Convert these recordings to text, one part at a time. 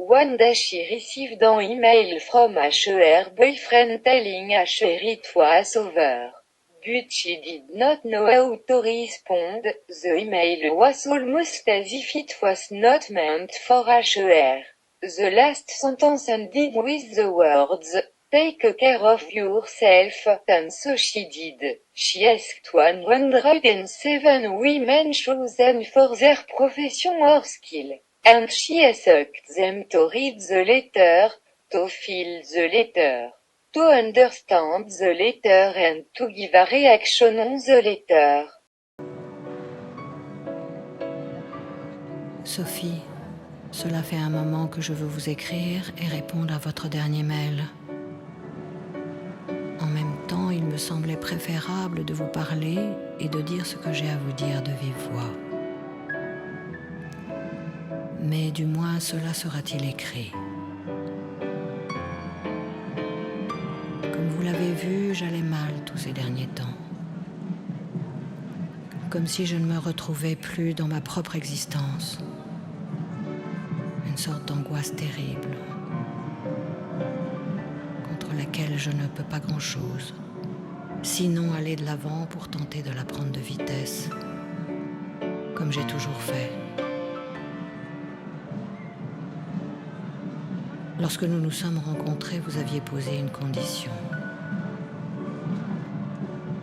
One day she received an email from her boyfriend telling her it was over. But she did not know how to respond. The email was almost as if it was not meant for her. The last sentence ended with the words, "Take care of yourself," and so she did. She asked 107 women chosen for their profession or skill. And she asked them to read the letter, to fill the letter, to understand the letter and to give a reaction on the letter. Sophie, cela fait un moment que je veux vous écrire et répondre à votre dernier mail. En même temps, il me semblait préférable de vous parler et de dire ce que j'ai à vous dire de vive voix. Mais du moins cela sera-t-il écrit. Comme vous l'avez vu, j'allais mal tous ces derniers temps. Comme si je ne me retrouvais plus dans ma propre existence. Une sorte d'angoisse terrible, contre laquelle je ne peux pas grand-chose, sinon aller de l'avant pour tenter de la prendre de vitesse, comme j'ai toujours fait. Lorsque nous nous sommes rencontrés, vous aviez posé une condition.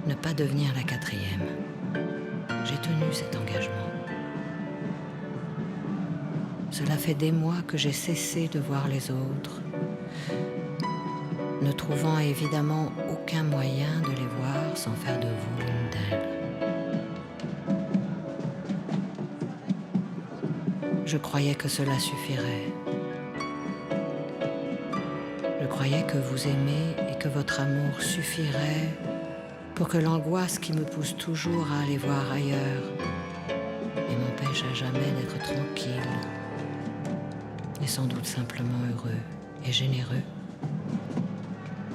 Ne pas devenir la quatrième. J'ai tenu cet engagement. Cela fait des mois que j'ai cessé de voir les autres, ne trouvant évidemment aucun moyen de les voir sans faire de vous l'une d'elles. Je croyais que cela suffirait. Je croyais que vous aimez et que votre amour suffirait pour que l'angoisse qui me pousse toujours à aller voir ailleurs et m'empêche à jamais d'être tranquille et sans doute simplement heureux et généreux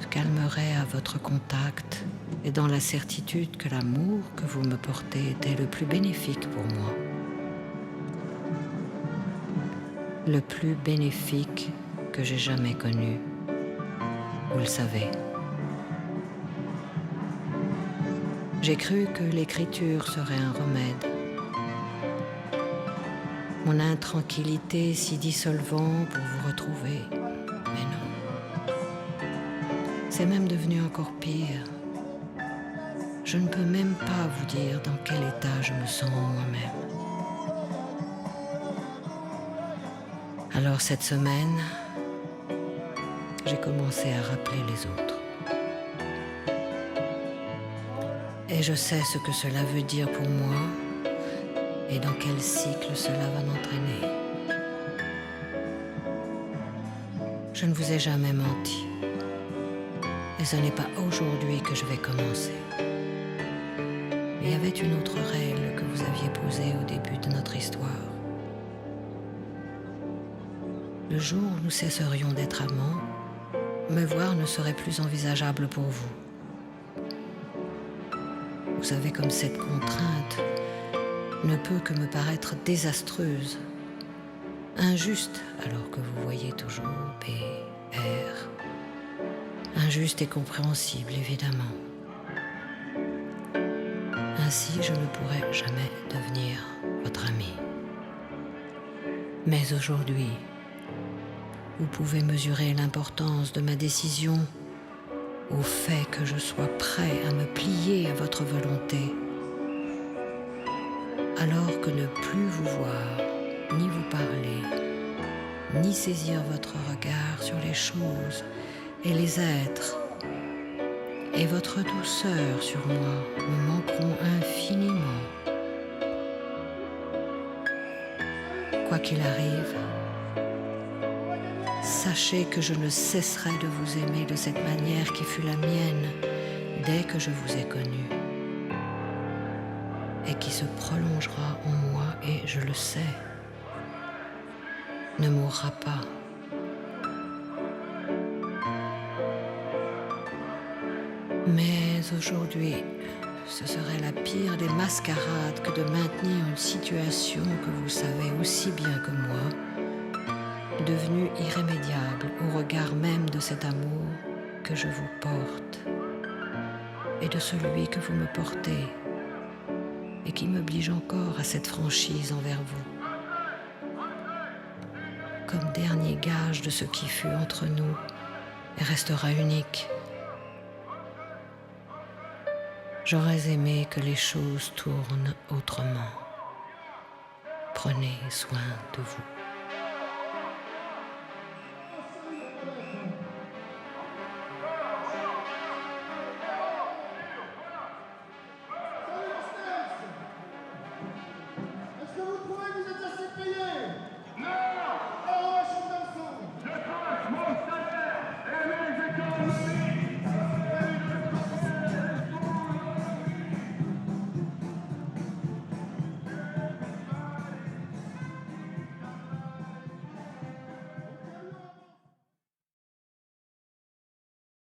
se calmerait à votre contact et dans la certitude que l'amour que vous me portez était le plus bénéfique pour moi. Le plus bénéfique que j'ai jamais connu. Vous le savez. J'ai cru que l'écriture serait un remède. Mon intranquillité si dissolvant pour vous retrouver. Mais non. C'est même devenu encore pire. Je ne peux même pas vous dire dans quel état je me sens moi-même. Alors cette semaine, j'ai commencé à rappeler les autres. Et je sais ce que cela veut dire pour moi et dans quel cycle cela va m'entraîner. Je ne vous ai jamais menti. Et ce n'est pas aujourd'hui que je vais commencer. Il y avait une autre règle que vous aviez posée au début de notre histoire. Le jour où nous cesserions d'être amants, me voir ne serait plus envisageable pour vous. Vous savez comme cette contrainte ne peut que me paraître désastreuse, injuste alors que vous voyez toujours P.R. Injuste et compréhensible évidemment. Ainsi je ne pourrai jamais devenir votre ami. Mais aujourd'hui, vous pouvez mesurer l'importance de ma décision au fait que je sois prêt à me plier à votre volonté, alors que ne plus vous voir, ni vous parler, ni saisir votre regard sur les choses et les êtres, et votre douceur sur moi me manqueront infiniment. Quoi qu'il arrive, sachez que je ne cesserai de vous aimer de cette manière qui fut la mienne dès que je vous ai connu et qui se prolongera en moi et, je le sais, ne mourra pas. Mais aujourd'hui, ce serait la pire des mascarades que de maintenir une situation que vous savez aussi bien que moi devenu irrémédiable au regard même de cet amour que je vous porte et de celui que vous me portez et qui m'oblige encore à cette franchise envers vous. Comme dernier gage de ce qui fut entre nous et restera unique, j'aurais aimé que les choses tournent autrement. Prenez soin de vous.